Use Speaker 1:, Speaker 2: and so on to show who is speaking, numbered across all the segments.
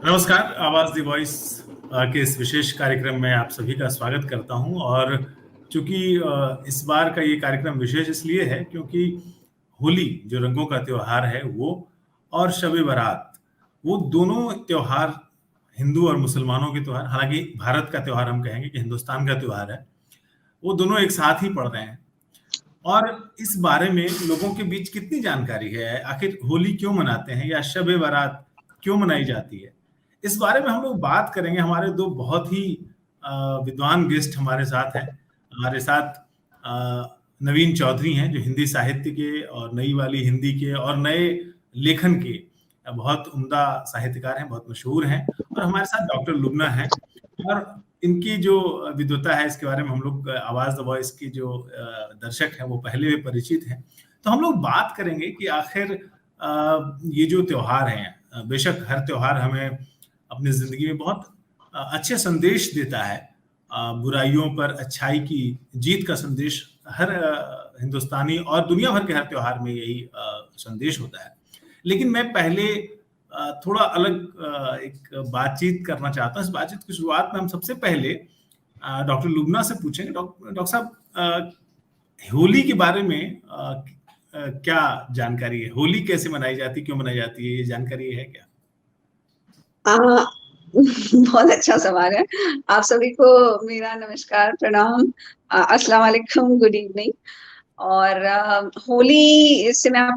Speaker 1: नमस्कार, आवाज दी वॉइस के इस विशेष कार्यक्रम में आप सभी का स्वागत करता हूं। और चूंकि इस बार का ये कार्यक्रम विशेष इसलिए है क्योंकि होली जो रंगों का त्योहार है वो, और शब-ए बारात, वो दोनों त्योहार हिंदू और मुसलमानों के त्योहार, हालांकि भारत का त्योहार हम कहेंगे कि हिंदुस्तान का त्योहार है, वो दोनों एक साथ ही पड़ रहे हैं। और इस बारे में लोगों के बीच कितनी जानकारी है, आखिर होली क्यों मनाते हैं या शब-ए बारात क्यों मनाई जाती है, इस बारे में हम लोग बात करेंगे। हमारे दो बहुत ही विद्वान गेस्ट हमारे साथ हैं। हमारे साथ नवीन चौधरी हैं जो हिंदी साहित्य के और नई वाली हिंदी के और नए लेखन के बहुत उम्दा साहित्यकार हैं, बहुत मशहूर हैं। और हमारे साथ डॉक्टर लुबना हैं, और इनकी जो विद्वता है इसके बारे में हम लोग आवाज द वॉइस की जो दर्शक हैं वो पहले भी परिचित हैं। तो हम लोग बात करेंगे कि आखिर ये जो त्योहार हैं, बेशक हर त्योहार हमें अपनी जिंदगी में बहुत अच्छे संदेश देता है। बुराइयों पर अच्छाई की जीत का संदेश हर हिंदुस्तानी और दुनिया भर के हर त्योहार में यही संदेश होता है। लेकिन मैं पहले थोड़ा अलग एक बातचीत करना चाहता हूँ। इस बातचीत की शुरुआत में हम सबसे पहले डॉक्टर लुबना से पूछेंगे। डॉक्टर साहब, होली के बारे में क्या जानकारी है? होली कैसे मनाई जाती है, क्यों मनाई जाती है, ये जानकारी है क्या?
Speaker 2: बहुत अच्छा सवाल है। आप सभी को मेरा नमस्कार, प्रणाम, अस्सलाम वालेकुम, गुड इवनिंग। और होली से मैं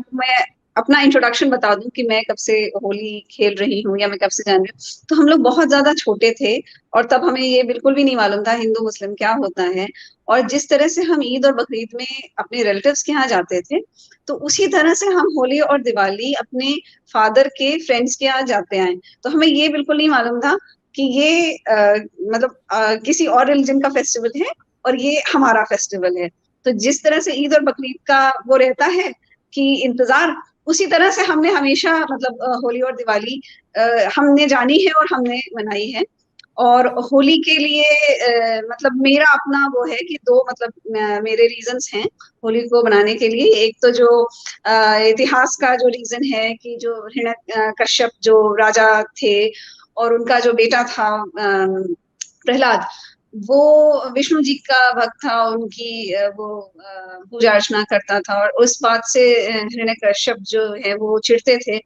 Speaker 2: अपना इंट्रोडक्शन बता दूं कि मैं कब से होली खेल रही हूँ या मैं कब से जान रही हूँ। तो हम लोग बहुत ज्यादा छोटे थे और तब हमें ये बिल्कुल भी नहीं मालूम था हिंदू मुस्लिम क्या होता है। और जिस तरह से हम ईद और बकरीद में अपने रिलेटिव्स के यहाँ जाते थे, तो उसी तरह से हम होली और दिवाली अपने फादर के फ्रेंड्स के यहाँ जाते आए। तो हमें ये बिल्कुल नहीं मालूम था कि ये किसी और रिलीजन का फेस्टिवल है और ये हमारा फेस्टिवल है। तो जिस तरह से ईद और बकरीद का वो रहता है कि इंतजार, उसी तरह से हमने हमेशा होली और दिवाली हमने जानी है और हमने मनाई है। और होली के लिए मेरा अपना वो है कि दो मेरे रीजंस हैं होली को मनाने के लिए। एक तो जो इतिहास का जो रीजन है कि जो हिरण्यकश्यप जो राजा थे और उनका जो बेटा था प्रहलाद, वो विष्णु जी का भक्त था, उनकी वो पूजा अर्चना करता था। और उस बात से हिरण्यकश्यप जो है वो चिढ़ते थे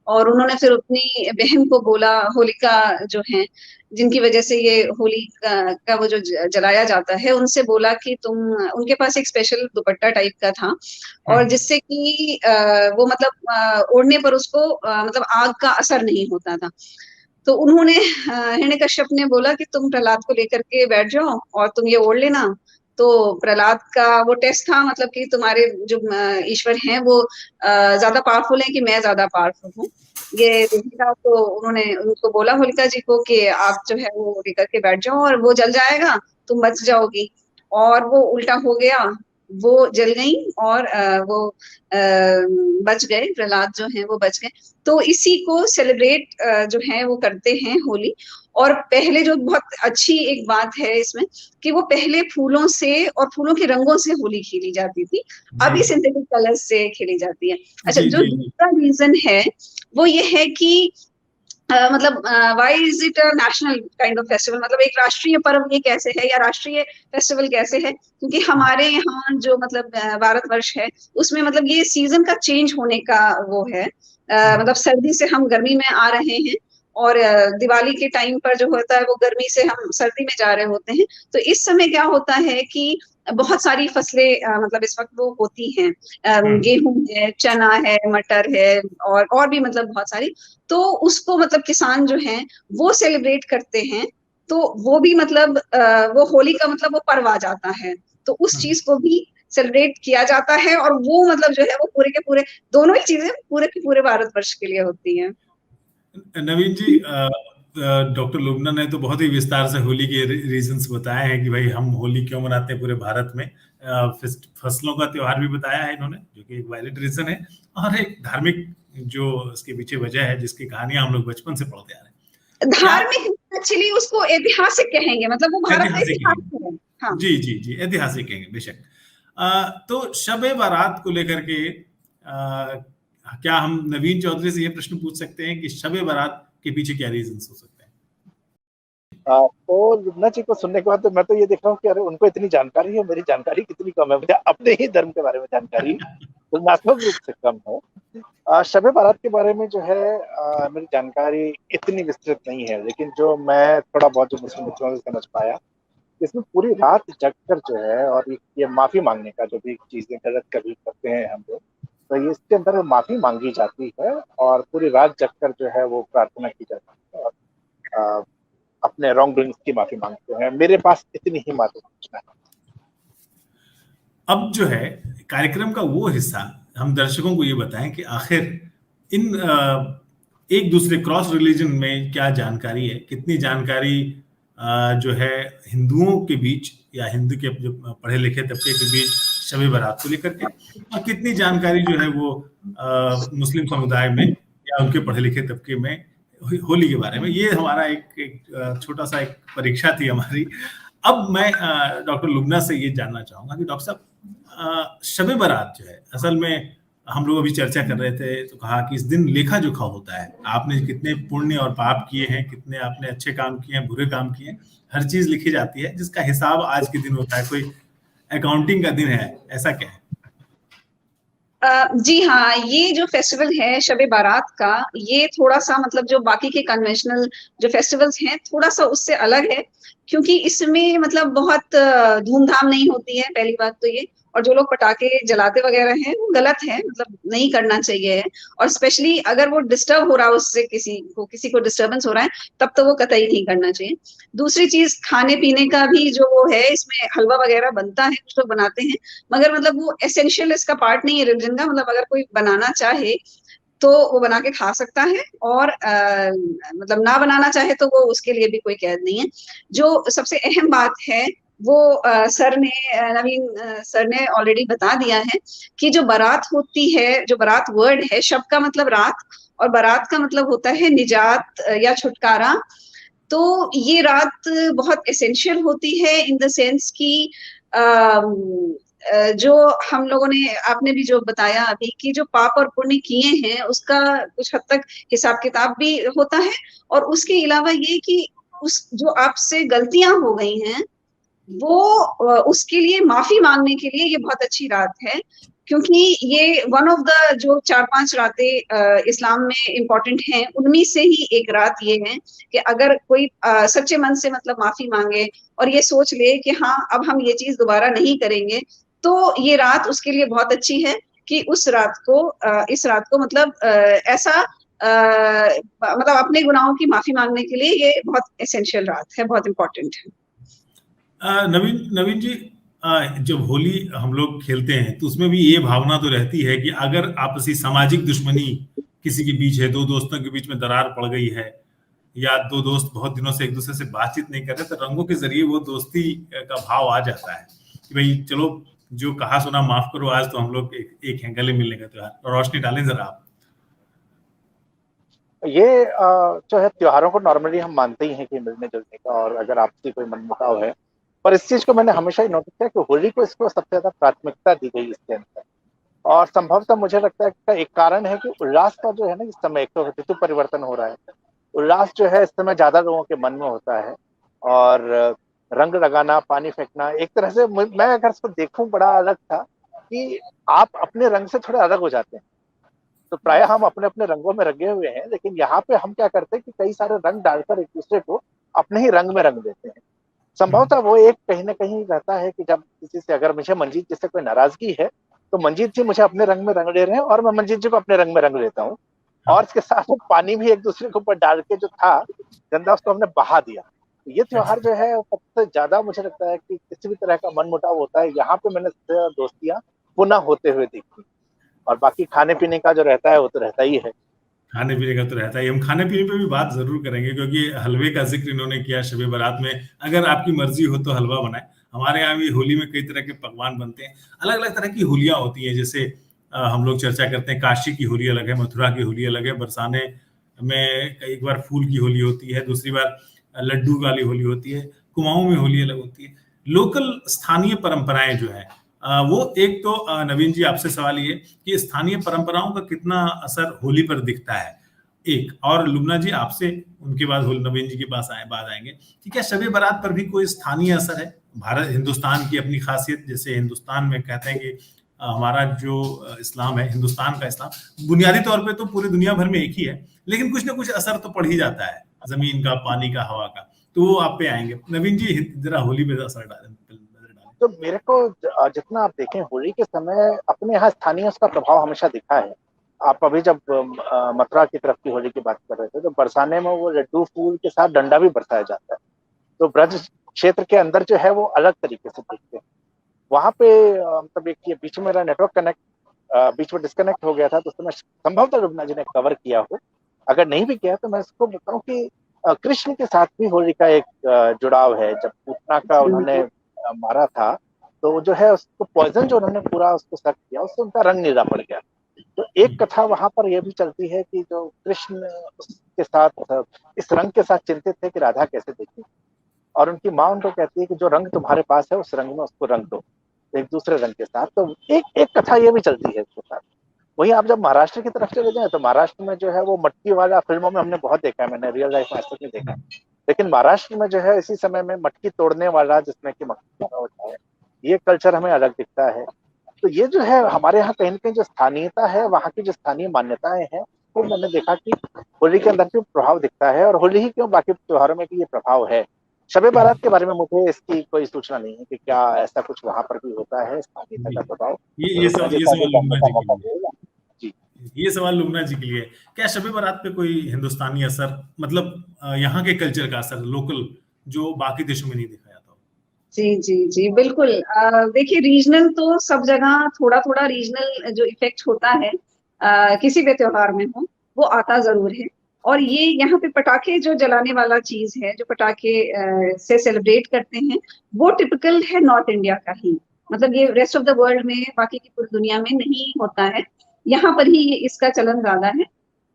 Speaker 2: और उन्होंने फिर अपनी बहन को बोला, होलिका जो है जिनकी वजह से ये होली का वो जो जलाया जाता है, उनसे बोला कि तुम, उनके पास एक स्पेशल दुपट्टा टाइप का था और जिससे कि वो ओढ़ने पर उसको आग का असर नहीं होता था। तो उन्होंने हिरण्यकश्यप ने बोला कि तुम प्रहलाद को लेकर के बैठ जाओ और तुम ये ओढ़ लेना। तो प्रहलाद का वो टेस्ट था, कि तुम्हारे जो ईश्वर हैं वो ज्यादा पावरफुल हैं कि मैं ज्यादा पावरफुल हूँ, ये देखा। तो उन्होंने उनको बोला होलिका जी को कि आप जो है वो लेकर के बैठ जाओ और वो जल जाएगा, तुम बच जाओगी। और वो उल्टा हो गया, वो जल गई और वो बच गए, प्रहलाद जो है वो बच गए। तो इसी को सेलिब्रेट जो है वो करते हैं होली। और पहले जो बहुत अच्छी एक बात है इसमें कि वो पहले फूलों से और फूलों के रंगों से होली खेली जाती थी,
Speaker 1: जी
Speaker 2: अभी सिंथेटिक कलर्स से खेली जाती है। अच्छा,
Speaker 1: जी
Speaker 2: जो
Speaker 1: जी जी।
Speaker 2: दूसरा रीजन है वो ये है कि why is it a national kind of festival, एक राष्ट्रीय पर्व ये कैसे है या राष्ट्रीय फेस्टिवल कैसे है? क्योंकि हमारे यहाँ जो भारतवर्ष है उसमें ये सीजन का चेंज होने का वो है। सर्दी से हम गर्मी में आ रहे हैं और दिवाली के टाइम पर जो होता है वो गर्मी से हम सर्दी में जा रहे होते हैं। तो इस समय क्या होता है कि बहुत सारी फसलें इस वक्त वो होती हैं, गेहूं है, चना है, मटर है और भी बहुत सारी। तो उसको किसान जो हैं वो सेलिब्रेट करते हैं। तो वो भी वो होली का वो पर्व आ जाता है, तो उस चीज को भी सेलिब्रेट किया जाता है। और वो जो है वो पूरे के पूरे, दोनों ही चीजें पूरे के पूरे भारतवर्ष के लिए होती हैं।
Speaker 1: नवीन जी, डॉक्टर लुबना ने तो बहुत ही विस्तार से होली के रीजंस बताए हैं कि भाई हम होली क्यों मनाते हैं पूरे भारत में। फसलों का त्योहार भी बताया है इन्होंने, जो कि एक वैलिड रीजन है, और एक धार्मिक जो इसके पीछे वजह है जिसकी कहानियां हम लोग बचपन से पढ़ते आ रहे हैं। क्या
Speaker 2: धार्मिक एक्चुअली उसको ऐतिहासिक कहेंगे, वो भारत का
Speaker 1: ऐतिहासिक
Speaker 2: इतिहास
Speaker 1: है?
Speaker 2: है। हाँ,
Speaker 1: जी जी जी, ऐतिहासिक है बेशक। तो शब ए बारात को लेकर के क्या हम नवीन चौधरी से ये प्रश्न पूछ सकते हैं कि शब ए बारात के पीछे क्या रीजंस हो सकते हैं?
Speaker 3: तो लुबना जी को सुनने के बाद तो मैं तो ये देख रहा हूँ कि अरे उनको इतनी जानकारी है, मेरी जानकारी कितनी कम है, मुझे अपने ही धर्म के बारे में जानकारी तुलनात्मक रूप से कम है। शब बारात के बारे में जो है मेरी जानकारी इतनी विस्तृत नहीं है, लेकिन जो मैं थोड़ा बहुत जो मुस्लिम मित्रों से समझ पाया, इसमें पूरी रात जगकर जो है और ये माफी मांगने का जो भी चीजें गलत कभी करते हैं हम लोग, तो ये इसके अंदर माफी मांगी जाती है और पूरी रात जगकर जो है वो प्रार्थना की जाती है और अपने रॉन्ग डूइंग्स की माफी मांगते हैं। मेरे पास इतनी ही माफी सूचना है।
Speaker 1: अब जो है कार्यक्रम का वो हिस्सा हम दर्शकों को ये बताएं कि आखिर इन एक दूसरे क्रॉस रिलीजन में क्या जानकारी है, कितनी जानकारी जो है हिंदुओं के बीच या हिंदू के जो पढ़े लिखे तबके के बीच शब बारात को लेकर के, और कितनी जानकारी जो है वो मुस्लिम समुदाय में या उनके पढ़े लिखे तबके में होली के बारे में। ये हमारा एक छोटा सा एक परीक्षा थी हमारी। अब मैं डॉक्टर लुबना से ये जानना चाहूंगा कि डॉक्टर साहब शब बारात जो है, असल में हम लोग अभी चर्चा कर रहे थे तो कहा कि इस दिन लेखा जोखा होता है, आपने कितने पुण्य और पाप किए हैं, कितने आपने अच्छे काम किए हैं, बुरे काम किए हैं, हर चीज लिखी जाती है जिसका हिसाब आज के दिन होता है। कोई अकाउंटिंग का दिन है, ऐसा क्या है?
Speaker 2: जी हाँ, ये जो फेस्टिवल है शब बारात का, ये थोड़ा सा मतलब जो बाकी के कन्वेंशनल जो फेस्टिवल्स हैं थोड़ा सा उससे अलग है, क्योंकि इसमें मतलब बहुत धूमधाम नहीं होती है, पहली बात तो ये। और जो लोग पटाखे जलाते वगैरह हैं वो गलत है, मतलब नहीं करना चाहिए है। और स्पेशली अगर वो डिस्टर्ब हो रहा है, उससे किसी को डिस्टर्बेंस हो रहा है, तब तो वो कतई नहीं करना चाहिए। दूसरी चीज, खाने पीने का भी जो वो है, इसमें हलवा वगैरह बनता है, कुछ लोग बनाते हैं, मगर मतलब वो एसेंशियल इसका पार्ट नहीं है रिलीजन का। मतलब अगर कोई बनाना चाहे तो वो बना के खा सकता है, और मतलब ना बनाना चाहे तो वो उसके लिए भी कोई कैद नहीं है। जो सबसे अहम बात है वो नवीन सर ने ऑलरेडी बता दिया है कि जो बारात होती है, जो बारात वर्ड है, शब का मतलब रात और बारात का मतलब होता है निजात या छुटकारा। तो ये रात बहुत एसेंशियल होती है इन द सेंस कि जो हम लोगों ने, आपने भी जो बताया अभी कि जो पाप और पुण्य किए हैं उसका कुछ हद तक हिसाब किताब भी होता है। और उसके अलावा ये कि उस जो आपसे गलतियां हो गई हैं वो उसके लिए माफी मांगने के लिए ये बहुत अच्छी रात है, क्योंकि ये वन ऑफ द जो 4-5 रातें इस्लाम में इम्पोर्टेंट हैं, उनमें से ही एक रात ये है कि अगर कोई सच्चे मन से मतलब माफी मांगे और ये सोच ले कि हाँ अब हम ये चीज दोबारा नहीं करेंगे, तो ये रात उसके लिए बहुत अच्छी है कि उस रात को इस रात को मतलब ऐसा मतलब अपने गुनाहों की माफी मांगने के लिए ये बहुत एसेंशियल रात है, बहुत इम्पोर्टेंट है।
Speaker 1: नवीन जी, जब होली हम लोग खेलते हैं तो उसमें भी ये भावना तो रहती है कि अगर आपसी सामाजिक दुश्मनी किसी के बीच है, दो दोस्तों के बीच में दरार पड़ गई है, या दो दोस्त बहुत दिनों से एक दूसरे से बातचीत नहीं कर रहे, तो रंगों के जरिए वो दोस्ती का भाव आ जाता है कि भाई चलो जो कहा सुना माफ करो, आज तो हम लोग एक हैं, गले मिलने का त्योहार। और रोशनी डालें जरा आप।
Speaker 3: ये जो है त्योहारों को नॉर्मली हम मानते ही हैं कि मिलने जुलने का, और अगर आपसी कोई मनमुटाव है, पर इस चीज को मैंने हमेशा ही नोटिस किया कि होली को इसको सबसे ज्यादा प्राथमिकता दी गई इसके अंदर। और संभवतः मुझे लगता है कि एक कारण है कि उल्लास का जो है ना, इस समय एक तो ऋतु परिवर्तन हो रहा है, उल्लास जो है इस समय ज्यादा लोगों के मन में होता है, और रंग लगाना, पानी फेंकना, एक तरह से मैं अगर इसको देखूं बड़ा अलग था कि आप अपने रंग से थोड़े अलग हो जाते हैं। तो प्राय हम अपने अपने रंगों में रंगे हुए हैं, लेकिन यहाँ पे हम क्या करते हैं कि कई सारे रंग डालकर एक दूसरे को अपने ही रंग में रंग देते हैं। संभवतः वो एक कहीं ना कहीं रहता है कि जब किसी से, अगर मुझे मंजीत जी से कोई नाराजगी है तो मंजीत जी मुझे अपने रंग में रंग ले रहे हैं और मैं मंजीत जी को अपने रंग में रंग लेता हूँ। और इसके साथ वो पानी भी एक दूसरे के ऊपर डाल के जो था गंदा, उसको हमने बहा दिया। ये त्योहार जो है सबसे ज्यादा मुझे लगता है कि किसी भी तरह का मनमुटाव होता है, यहाँ पे मैंने दोस्तियां पुनः होते हुए देखी। और बाकी खाने पीने का जो रहता है वो तो रहता ही है।
Speaker 1: खाने पीने का तो रहता है, हम खाने पीने पे भी बात जरूर करेंगे, क्योंकि हलवे का जिक्र इन्होंने किया शब बारात में। अगर आपकी मर्जी हो तो हलवा बनाए। हमारे यहाँ भी होली में कई तरह के पकवान बनते हैं, अलग अलग तरह की होलियां होती हैं। जैसे हम लोग चर्चा करते हैं, काशी की होली अलग है, मथुरा की होली अलग है, बरसाने में एक बार फूल की होली होती है, दूसरी बार लड्डू वाली होली होती है, कुमाऊं में होली अलग होती है। लोकल स्थानीय परंपराएं जो है वो एक तो नवीन जी आपसे सवाल ये कि स्थानीय परंपराओं का कितना असर होली पर दिखता है, एक और लुबना जी आपसे उनके बाद नवीन जी के पास बाद आएंगे कि क्या शब बारात पर भी कोई स्थानीय असर है? भारत हिंदुस्तान की अपनी खासियत, जैसे हिंदुस्तान में कहते हैं कि हमारा जो इस्लाम है, हिंदुस्तान का इस्लाम बुनियादी तौर पे तो पूरी दुनिया भर में एक ही है, लेकिन कुछ ना कुछ असर तो पड़ ही जाता है, जमीन का, पानी का, हवा का। तो वो आप पे आएंगे। नवीन जी जरा होली पे असर डालें।
Speaker 3: तो मेरे को जितना आप देखें, होली के समय अपने यहाँ स्थानीय उसका प्रभाव हमेशा दिखा है। आप अभी जब मथुरा की तरफ की होली की बात कर रहे थे, तो बरसाने में वो लड्डू फूल के साथ डंडा भी बरसाया जाता है। तो ब्रज क्षेत्र के अंदर जो है वो अलग तरीके से देखते हैं। वहां पे मतलब एक ये बीच में मेरा नेटवर्क बीच में डिस्कनेक्ट हो गया था, तो उसमें संभवतः लुबना जी ने कवर किया हो। अगर नहीं भी किया तो मैं इसको बताऊं कि कृष्ण के साथ भी होली का एक जुड़ाव है। जब पूतना का उन्होंने मारा था, तो जो है उसको पॉइजन जो उन्होंने पूरा उसको सर्व किया, उससे उनका रंग नीला पड़ गया। तो एक कथा वहां पर यह भी चलती है कि जो कृष्ण उसके साथ इस रंग के साथ चिंतित थे कि राधा कैसे देखी, और उनकी माँ उनको कहती है कि जो रंग तुम्हारे पास है उस रंग में उसको रंग दो, एक दूसरे रंग के साथ। तो एक कथा ये भी चलती है इसके साथ। वहीं आप जब महाराष्ट्र की तरफ चले जाए, तो महाराष्ट्र में जो है वो मटकी वाला फिल्मों में हमने बहुत देखा है, मैंने रियल लाइफ में आज तक नहीं देखा। लेकिन महाराष्ट्र में जो है इसी समय में मटकी तोड़ने वाला, जिसमें कि मटकी होता है, ये कल्चर हमें अलग दिखता है। तो ये जो है हमारे यहाँ कहीं ना कहीं जो स्थानीयता है, वहाँ की जो स्थानीय मान्यताएं हैं, वो मैंने देखा कि होली के अंदर भी प्रभाव दिखता है। और होली ही क्यों, बाकी त्योहारों में भी ये प्रभाव है। शब बारात के बारे में मुझे इसकी कोई सूचना नहीं है कि क्या ऐसा कुछ वहां पर भी होता है, स्थानीयता का प्रभाव।
Speaker 1: ये सवाल लुबना जी, ये सवाल लुबना जी के लिए, क्या शब बारात पे कोई हिंदुस्तानी असर, मतलब यहाँ के कल्चर का असर, लोकल, जो बाकी देशों में नहीं देखा जाता?
Speaker 2: जी जी जी बिल्कुल। देखिए, रीजनल तो सब जगह थोड़ा थोड़ा रीजनल जो इफेक्ट होता है किसी भी त्योहार में हो, वो आता जरूर है। और ये यहाँ पे पटाखे जो जलाने वाला चीज है, जो पटाखे से सेलिब्रेट करते हैं, वो टिपिकल है नॉर्थ इंडिया का ही। मतलब ये रेस्ट ऑफ द वर्ल्ड में, बाकी की पूरी दुनिया में नहीं होता है, यहाँ पर ही इसका चलन ज्यादा है।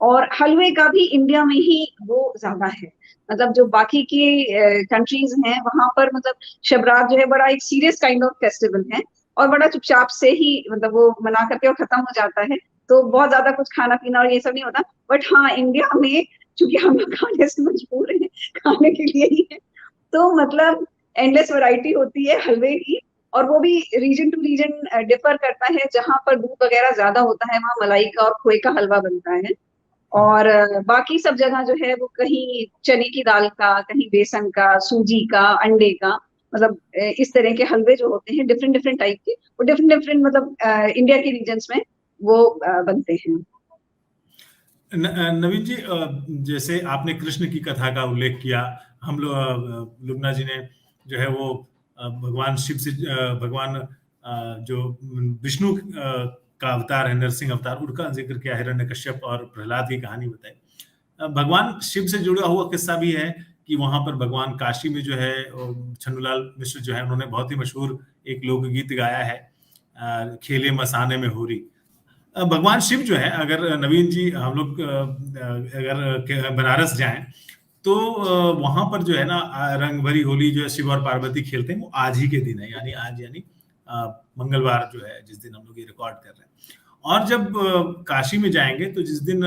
Speaker 2: और हलवे का भी इंडिया में ही वो ज्यादा है। मतलब जो बाकी की कंट्रीज हैं, वहां पर मतलब शबरात जो है बड़ा एक सीरियस काइंड ऑफ फेस्टिवल है, और बड़ा चुपचाप से ही मतलब वो मना करके और खत्म हो जाता है। तो बहुत ज्यादा कुछ खाना पीना और ये सब नहीं होता। बट हाँ, इंडिया में चूंकि हम लोग खाने से मजबूर हैं, खाने के लिए ही है, तो मतलब एंडलेस वैरायटी होती है हलवे की। और वो भी रीजन टू रीजन डिफर करता है। जहां पर दूध वगैरह ज्यादा होता है, वहां मलाई का और खोए का हलवा बनता है। और बाकी सब जगह जो है वो कहीं चने की दाल का, कहीं बेसन का, सूजी का, अंडे का, मतलब इस तरह के हलवे जो होते हैं डिफरेंट डिफरेंट टाइप के, वो डिफरेंट डिफरेंट मतलब इंडिया के रीजन्स में वो बनते हैं।
Speaker 1: नवीन जी, जैसे आपने कृष्ण की कथा का उल्लेख किया, हम लोग लुबना जी ने जो है वो भगवान शिव से, भगवान जो विष्णु का अवतार है, नरसिंह अवतार, उनका जिक्र किया, हिरण्यकश्यप और प्रहलाद की कहानी बताई। भगवान शिव से जुड़ा हुआ किस्सा भी है कि वहां पर भगवान काशी में जो है छन्नूलाल मिश्र जो है, उन्होंने बहुत ही मशहूर एक लोकगीत गाया है, खेले मसाने में होरी। भगवान शिव जो है, अगर नवीन जी हम लोग अगर बनारस जाएं, तो वहां पर जो है ना रंग भरी होली जो है शिव और पार्वती खेलते हैं, वो आज ही के दिन है, यानी आज, यानी मंगलवार जो है, जिस दिन हम लोग ये रिकॉर्ड कर रहे हैं। और जब काशी में जाएंगे, तो जिस दिन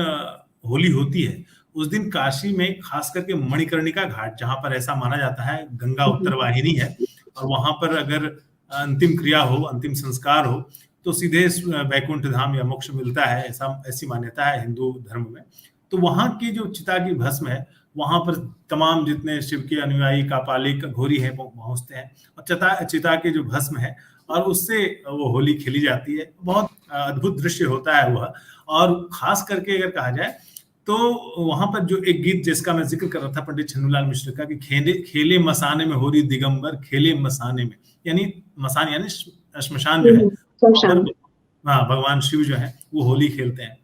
Speaker 1: होली होती है, उस दिन काशी में खास करके मणिकर्णिका घाट, जहां पर ऐसा माना जाता है गंगा उत्तरवाहिनी है, और वहां पर अगर अंतिम क्रिया हो, अंतिम संस्कार हो, तो सीधे वैकुंठ धाम या मोक्ष मिलता है, ऐसी मान्यता है हिंदू धर्म में। तो वहां की जो चिता की भस्म है, वहां पर तमाम जितने शिव के अनुयायी, कापालिक, घोरी है, वो पहुंचते हैं, और चिता के जो भस्म है, और उससे वो होली खेली जाती है। बहुत अद्भुत दृश्य होता है वह। और खास करके अगर कहा जाए, तो वहां पर जो एक गीत जिसका मैं जिक्र कर रहा था, पंडित छन्नूलाल मिश्र का, कि खेले मसाने में होरी दिगंबर, खेले मसाने में, यानी मसान यानी श्मशान जो है, हाँ, भगवान शिव जो है वो होली खेलते हैं।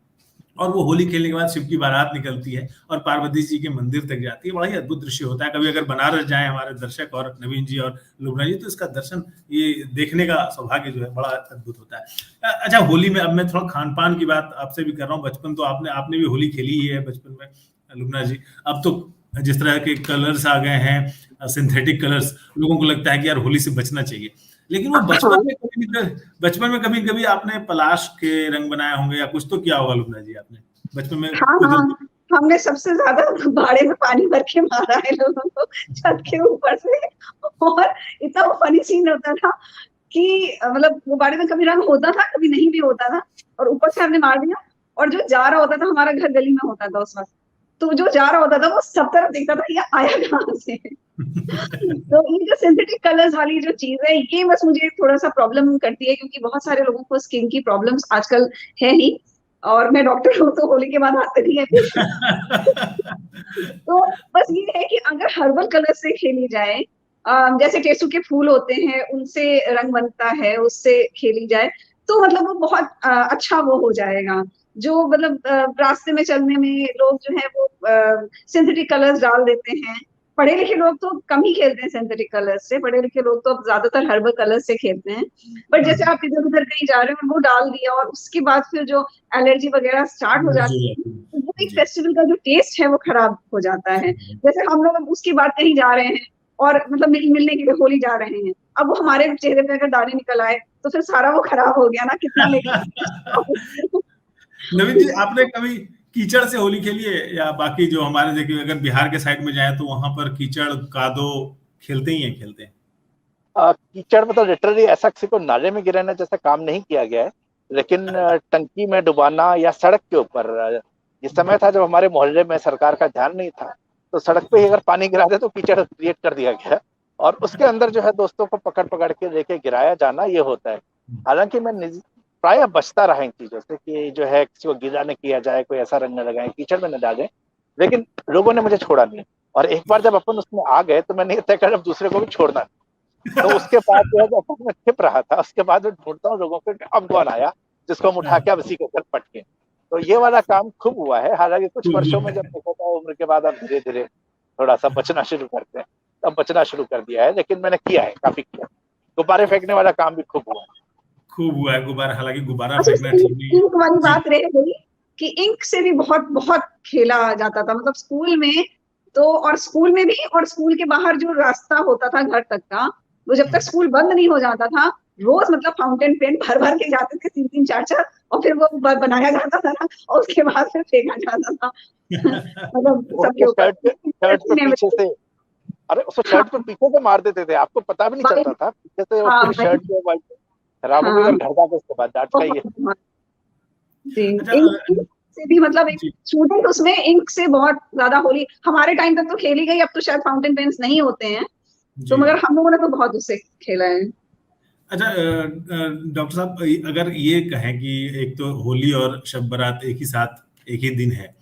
Speaker 1: और वो होली खेलने के बाद शिव की बारात निकलती है और पार्वती जी के मंदिर तक जाती है। बड़ा ही अद्भुत दृश्य होता है। कभी अगर बनारस जाए हमारे दर्शक, और नवीन जी और लुबना जी, तो इसका दर्शन, ये देखने का सौभाग्य जो है बड़ा अद्भुत होता है। अच्छा, होली में अब मैं थोड़ा खान पान की बात आपसे भी कर रहा हूँ। बचपन तो आपने भी होली खेली ही है बचपन में, लुबना जी। अब तो जिस तरह के कलर्स आ गए हैं, सिंथेटिक कलर्स, लोगों को लगता है कि यार होली से बचना चाहिए। लेकिन वो बचपन में कभी आपने पलाश के रंग बनाए होंगे, या कुछ तो किया होगा लुबना जी आपने बचपन में?
Speaker 2: हाँ, हमने सबसे ज्यादा गुब्बारे में पानी भर के मारा है लोगों को छत के ऊपर से। और इतना वो फनी सीन होता था कि मतलब गुब्बारे में कभी रंग होता था, कभी नहीं भी होता था, और ऊपर से हमने मार दिया। और जो जा रहा होता था, हमारा घर गली में होता था उस वक्त, तो जो जा रहा होता था वो सब तरफ देखता था ये आया कहाँ से। तो ये जो सिंथेटिक कलर्स वाली जो चीज है, ये बस मुझे थोड़ा सा प्रॉब्लम करती है, क्योंकि बहुत सारे लोगों को स्किन की प्रॉब्लम्स आजकल है ही, और मैं डॉक्टर हूँ तो होली के बाद आते नहीं है पेशेंट। तो बस ये है कि अगर हर्बल कलर से खेली जाए, जैसे टेसू के फूल होते हैं उनसे रंग बनता है, उससे खेली जाए, तो मतलब वो बहुत अच्छा वो हो जाएगा। जो मतलब रास्ते में चलने में लोग जो है वो सिंथेटिक कलर्स डाल देते हैं। पढ़े लिखे लोग तो कम ही खेलते हैं सिंथेटिक कलर्स से, पढ़े लिखे लोग तो अब ज्यादातर हर्बल कलर्स से खेलते हैं। बट जैसे आप इधर उधर कहीं जा रहे हो, वो डाल दिया और उसके बाद फिर जो एलर्जी वगैरह स्टार्ट हो जाती है, तो वो एक
Speaker 1: जी।
Speaker 2: फेस्टिवल का जो टेस्ट है वो खराब हो जाता है। जैसे हम लोग अब उसके बाद कहीं जा रहे हैं और मतलब मिलने के लिए होली जा रहे हैं, अब वो हमारे चेहरे पे अगर दाने निकल आए तो फिर सारा वो खराब हो गया ना, कितना लेकर।
Speaker 1: नवीन जी, आपने कभी कीचड़ से होली खेली है? या बाकी जो हमारे देखिए, अगर बिहार के साइड में जाए तो वहां पर कीचड़ कादो खेलते ही हैं, खेलते हैं।
Speaker 3: कीचड़ में तो लिटरली ऐसा किसी को नाले में गिराने जैसा काम नहीं किया गया है, लेकिन टंकी में डुबाना या सड़क के ऊपर, ये समय था जब हमारे मोहल्ले में सरकार का ध्यान नहीं था, तो सड़क पे ही अगर पानी गिरा दे तो कीचड़ क्रिएट कर दिया गया, और उसके अंदर जो है दोस्तों को पकड़ पकड़ के लेके गिराया जाना, ये होता है। हालांकि मैं प्राय बचता रहा इन चीजों से कि जो है किसी को गीला न किया जाए, कोई ऐसा रंग न लगाए, कीचड़ में न डाले, लेकिन लोगों ने मुझे छोड़ा नहीं। और एक बार जब अपन उसमें आ गए तो मैंने तय कर अब दूसरे को भी छोड़ना। तो उसके बाद जो है जब मैं छिप रहा था, उसके बाद मैं ढूंढता हूँ लोगों को, अब कौन आया जिसको हम उठा के अब इसी के घर पटके। तो ये वाला काम खूब हुआ है। हालांकि कुछ वर्षों में जब देखा था उम्र के बाद, अब धीरे धीरे थोड़ा सा बचना शुरू करते हैं, तब बचना शुरू कर दिया है, लेकिन मैंने किया है, काफी किया। गुब्बारे फेंकने वाला काम भी खूब हुआ है।
Speaker 1: खूब हुआ है गुब्बारा, हालांकि गुब्बारा
Speaker 2: अच्छा,
Speaker 1: फेंकना ठीक नहीं है।
Speaker 2: इंक वाली
Speaker 1: जी।
Speaker 2: बात रह गई कि इंक से भी बहुत बहुत खेला जाता था, मतलब स्कूल में तो, और स्कूल में भी, और स्कूल के बाहर जो रास्ता होता था घर तक का, वो जब तक स्कूल बंद नहीं हो जाता था, रोज मतलब फाउंटेन पेन भर भर के जाते थे, 3 3 4 4, और फिर वो बनाया जाता था और उसके बाद फिर फेंका जाता था। मतलब सबके ऊपर।
Speaker 3: शर्ट पे पीछे से, अरे उसको
Speaker 2: हाँ,
Speaker 3: शर्ट पे पीछे से मार देते थे, आपको पता भी नहीं चलता था, पीछे से वो
Speaker 2: हाँ
Speaker 3: पूरी शर्ट जो है खराब हो गई,
Speaker 2: हाँ,
Speaker 3: और घर जाके उसके बाद डांट खाई है।
Speaker 2: जी।
Speaker 1: अच्छा।
Speaker 2: इंक से भी मतलब एक
Speaker 1: जी।
Speaker 2: स्टूडेंट उसमें इंक से बहुत ज्यादा होली हमारे टाइम तक तो खेली गई, अब तो शायद फाउंटेन पेन्स नहीं होते हैं, तो
Speaker 1: जी।
Speaker 2: मगर हम लोगों ने तो बहुत उससे खेला है।
Speaker 1: अच्छा, डॉक्टर साहब, अगर ये कहें कि एक तो होली और शब बारात एक ही साथ एक ही दिन है,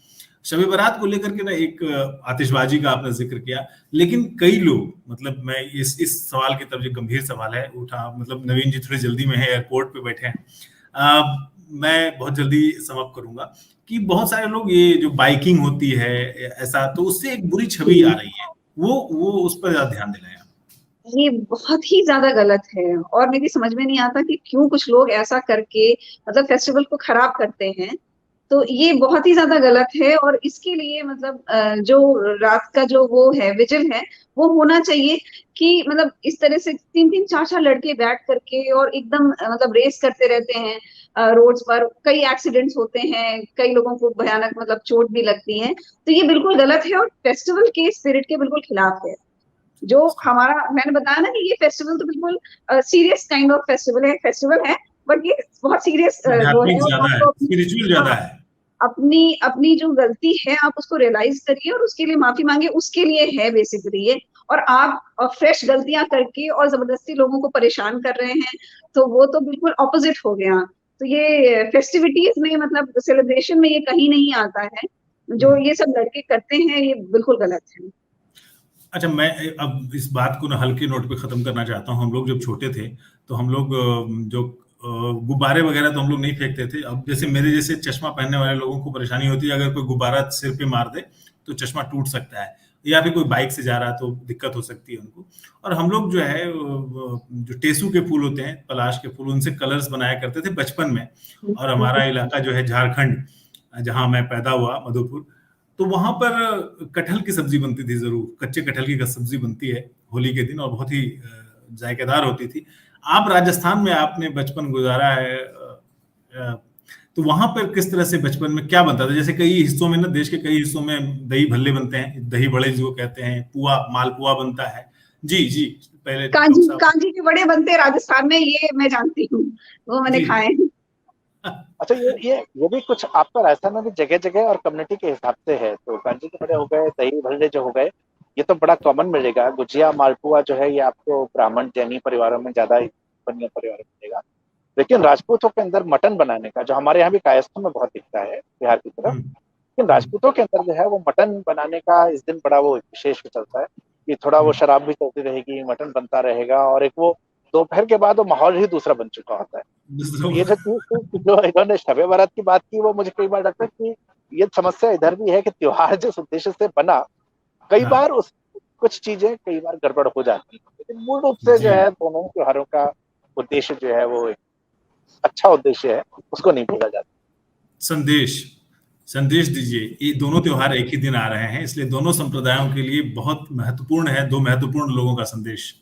Speaker 1: शब बारात को लेकर के ना एक आतिशबाजी का आपने जिक्र किया, लेकिन कई लोग, मतलब मैं इस सवाल की तरफ, जो गंभीर सवाल है उठा, मतलब नवीन जी थोड़ी जल्दी में है, एयरपोर्ट पे बैठे हैं, मैं बहुत जल्दी समाप्त करूंगा कि बहुत सारे लोग, ये जो बाइकिंग होती है ऐसा, तो उससे एक बुरी छवि आ रही है, वो उस पर ज्यादा ध्यान दिलाएं।
Speaker 2: ये बहुत ही ज्यादा गलत है, और मेरी समझ में नहीं आता कि क्यों कुछ लोग ऐसा करके मतलब फेस्टिवल को खराब करते हैं। तो ये बहुत ही ज्यादा गलत है, और इसके लिए मतलब जो रात का जो वो है विजिल है, वो होना चाहिए कि मतलब इस तरह से 3 3 4 4 लड़के बैठ करके और एकदम मतलब रेस करते रहते हैं रोड्स पर, कई एक्सीडेंट्स होते हैं, कई लोगों को भयानक मतलब चोट भी लगती है। तो ये बिल्कुल गलत है और फेस्टिवल के स्पिरिट के बिल्कुल खिलाफ है। जो हमारा, मैंने बताया ना कि ये फेस्टिवल तो बिल्कुल सीरियस काइंड ऑफ फेस्टिवल है, बट ये बहुत सीरियस वो है,
Speaker 1: आध्यात्मिक
Speaker 2: और
Speaker 1: ज्यादा है,
Speaker 2: आपको अपनी,
Speaker 1: स्पिरिचुअल
Speaker 2: हाँ,
Speaker 1: ज्यादा है।
Speaker 2: अपनी अपनी जो गलती है आप उसको रियलाइज करिए और उसके लिए माफी मांगे, उसके लिए है बेसिकली ये। और आप फ्रेश गलतियां करके और जबरदस्ती लोगों को परेशान कर रहे हैं, तो वो तो बिल्कुल ऑपोजिट हो गया। तो ये फेस्टिविटीज में मतलब सेलिब्रेशन में ये कहीं नहीं आता है, जो ये सब लड़के करते हैं ये बिल्कुल गलत है।
Speaker 1: अच्छा, मैं अब इस बात को ना हल्के नोट पे खत्म करना चाहता हूँ। हम लोग जब छोटे थे तो हम लोग जो गुब्बारे वगैरह तो हम लोग नहीं फेंकते थे। अब जैसे मेरे जैसे चश्मा पहनने वाले लोगों को परेशानी होती है, अगर कोई गुब्बारा सिर पे मार दे तो चश्मा टूट सकता है, या फिर कोई बाइक से जा रहा है तो दिक्कत हो सकती है उनको। और हम लोग जो है जो टेसू के फूल होते हैं, पलाश के फूल, उनसे कलर्स बनाया करते थे बचपन में। और हमारा इलाका जो है झारखंड, जहाँ मैं पैदा हुआ, मधुपुर, तो वहां पर कटहल की सब्जी बनती थी, जरूर कच्चे कटहल की सब्जी बनती है होली के दिन, और बहुत ही जायकेदार होती थी। आप राजस्थान में आपने बचपन गुजारा है, तो वहां पर किस तरह से बचपन में क्या बनता था? जैसे कई हिस्सों में ना, देश के कई हिस्सों में दही भल्ले बनते हैं, दही बड़े जो कहते हैं, पुआ, मालपुआ बनता है। जी जी, पहले
Speaker 2: कांजी
Speaker 1: डॉक्टर साहब।
Speaker 2: कांजी के बड़े बनते हैं राजस्थान में, ये मैं जानती हूँ, वो मैंने
Speaker 1: जी
Speaker 2: खाए हैं।
Speaker 3: अच्छा, ये भी कुछ आपका राजस्थान में भी जगह जगह और कम्युनिटी के हिसाब से है। तो कांजी के बड़े हो गए, दही भल्ले जो हो गए, ये तो बड़ा कॉमन मिलेगा। गुजिया मालपुआ जो है ये आपको ब्राह्मण जैनी परिवारों में ज्यादा, बनिया परिवारों में मिलेगा। लेकिन राजपूतों के अंदर मटन बनाने का, जो हमारे यहाँ भी कायस्थों में बहुत दिखता है बिहार की तरफ,
Speaker 1: हम्म,
Speaker 3: लेकिन राजपूतों के अंदर जो है वो मटन बनाने का इस दिन बड़ा वो विशेष चलता है कि थोड़ा वो
Speaker 1: हम्म,
Speaker 3: शराब भी चलती रहेगी, मटन बनता रहेगा, और एक वो दोपहर के बाद वो माहौल ही दूसरा बन चुका होता है। तो ये जो चीज थी, जो इन्होंने शबे बारात की बात की, वो मुझे कई बार लगता है कि ये समस्या इधर भी है कि त्योहार जिस उद्देश्य से बना, कई
Speaker 1: हाँ
Speaker 3: बार उस कुछ चीजें कई बार गड़बड़ हो जाती है। लेकिन मूल रूप से
Speaker 1: जी,
Speaker 3: जो है दोनों त्योहारों का उद्देश्य जो है वो एक अच्छा उद्देश्य है, उसको नहीं भूला जाता।
Speaker 1: संदेश संदेश दीजिए। ये दोनों त्योहार एक ही दिन आ रहे हैं, इसलिए दोनों संप्रदायों के लिए बहुत महत्वपूर्ण है, दो महत्वपूर्ण लोगों का संदेश।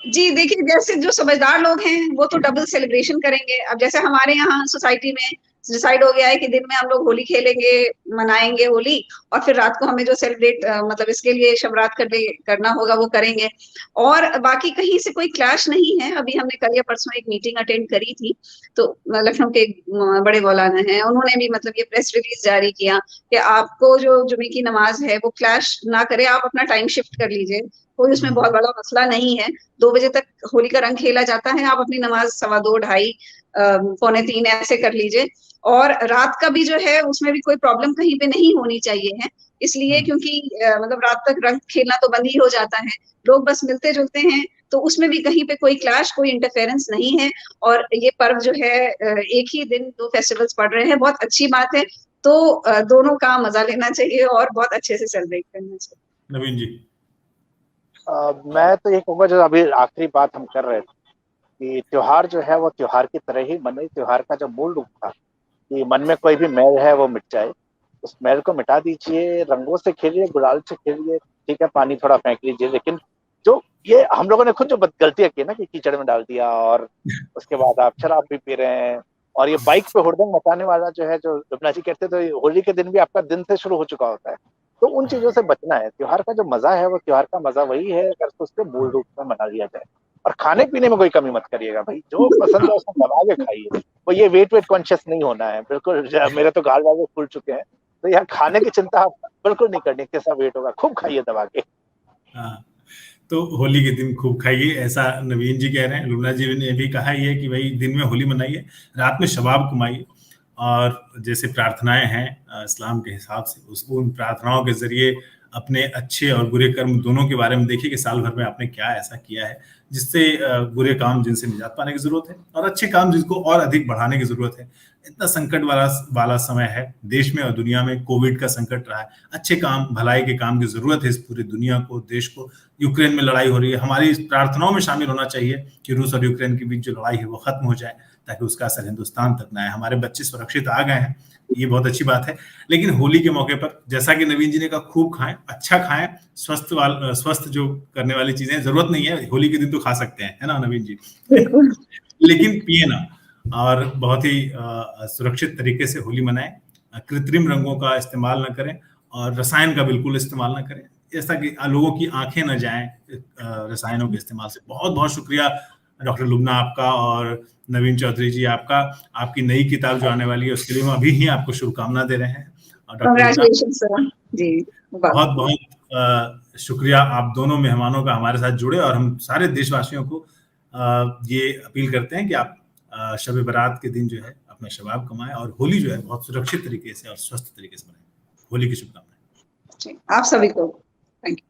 Speaker 2: जी देखिए, जैसे जो समझदार लोग हैं वो तो डबल सेलिब्रेशन करेंगे। अब जैसे हमारे यहाँ सोसाइटी में डिसाइड हो गया है कि दिन में हम लोग होली खेलेंगे, मनाएंगे होली, और फिर रात को हमें जो सेलिब्रेट मतलब इसके लिए शबरात करना होगा वो करेंगे। और बाकी कहीं से कोई क्लैश नहीं है। अभी हमने कल या परसों एक मीटिंग अटेंड करी थी, तो लखनऊ के एक बड़े मौलाना हैं, उन्होंने भी मतलब ये प्रेस रिलीज जारी किया कि आपको जो जुमे की नमाज है वो क्लैश ना करे, आप अपना टाइम शिफ्ट कर लीजिए, कोई उसमें बहुत बड़ा मसला नहीं है। 2 बजे तक होली का रंग खेला जाता है, आप अपनी नमाज 2:15, 2:30, 2:45 ऐसे कर लीजिए। और रात का भी जो है उसमें भी कोई प्रॉब्लम कहीं पे नहीं होनी चाहिए है, इसलिए क्योंकि मतलब रात तक रंग खेलना तो बंद ही हो जाता है, लोग बस मिलते जुलते हैं, तो उसमें भी कहीं पे कोई क्लैश, कोई इंटरफेरेंस नहीं है। और ये पर्व जो है एक ही दिन 2 फेस्टिवल्स पड़ रहे हैं, बहुत अच्छी बात है। तो दोनों का मजा लेना चाहिए और बहुत अच्छे से सेलिब्रेट करना चाहिए।
Speaker 1: नवीन जी।
Speaker 3: मैं तो ये कहूँगा, जो अभी आखिरी बात हम कर रहे थे कि त्योहार जो है वो त्योहार की तरह ही मने। त्योहार का जो मूल रूप था कि मन में कोई भी मैल है वो मिट जाए, उस मैल को मिटा दीजिए, रंगों से खेलिए, गुलाल से खेलिए, ठीक है, पानी थोड़ा फेंक लीजिए, लेकिन जो ये हम लोगों ने खुद जो गलतियां की ना कि कीचड़ में डाल दिया, और उसके बाद आप शराब भी पी रहे हैं, और ये बाइक पे हुड़दंग मचाने वाला जो है, जो रुबना जी कहते, तो होली के दिन भी आपका दिन से शुरू हो चुका होता है। तो उन चीजों से बचना है। त्योहार का जो मजा है वो त्योहार का मजा वही है अगर उसके मूल रूप में मना लिया जाए। और खाने पीने में कोई कमी मत करिएगा भाई, जो पसंद है उसको दबा के खाइए। वो ये वेट कॉन्शियस नहीं होना है बिल्कुल। मेरे तो गाल वाले फूल चुके हैं, तो यार खाने की चिंता आप बिल्कुल नहीं करनी, कैसा वेट होगा, खूब खाइए दबा के।
Speaker 1: हाँ, तो होली के दिन खूब खाइए, ऐसा नवीन जी कह रहे हैं। लुबना जी ने भी कहा ही है कि भाई दिन में होली मनाइए, रात में शबाब कमाइए। और जैसे प्रार्थनाएं हैं इस्लाम के हिसाब से, उसको उन प्रार्थनाओं के जरिए अपने अच्छे और बुरे कर्म दोनों के बारे में देखिए कि साल भर में आपने क्या ऐसा किया है जिससे बुरे काम जिनसे निजात पाने की जरूरत है, और अच्छे काम जिनको और अधिक बढ़ाने की जरूरत है। इतना संकट वाला समय है देश में और दुनिया में, कोविड का संकट रहा है। अच्छे काम, भलाई के काम की जरूरत है इस पूरी दुनिया को, देश को। यूक्रेन में लड़ाई हो रही है, हमारी इस प्रार्थनाओं में शामिल होना चाहिए कि रूस और यूक्रेन के बीच जो लड़ाई है वो खत्म हो जाए, ताकि उसका असर हिंदुस्तान तक ना आए। हमारे बच्चे सुरक्षित आ गए हैं, ये बहुत अच्छी बात है। लेकिन होली के मौके पर, जैसा कि नवीन जी ने कहा, खूब खाएं, अच्छा खाएं, स्वस्थ जो करने वाली चीजें, जरूरत नहीं है होली के दिन तो खा सकते हैं, है ना नवीन जी?
Speaker 2: बिल्कुल।
Speaker 1: लेकिन पिए ना, और बहुत ही सुरक्षित तरीके से होली मनाएं। कृत्रिम रंगों का इस्तेमाल ना करें, और रसायन का बिल्कुल इस्तेमाल ना करें, जैसा कि लोगों की आंखें न जाएं रसायनों के इस्तेमाल से। बहुत बहुत शुक्रिया डॉक्टर लुबना आपका, और नवीन चौधरी जी आपका। आपकी नई किताब जो आने वाली है उसके लिए हम अभी ही आपको शुभकामना दे रहे हैं। और डॉक्टर लुबना,
Speaker 2: कांग्रेचुलेशन सर। जी,
Speaker 1: बहुत बहुत शुक्रिया आप दोनों मेहमानों का हमारे साथ जुड़े। और हम सारे देशवासियों को ये अपील करते हैं कि आप शब बारात के दिन जो है अपना शबाब कमाएं, और होली जो है बहुत सुरक्षित तरीके से और स्वस्थ तरीके से मनाएं। होली की शुभकामनाएं।
Speaker 2: आप सभी को थैंक यू।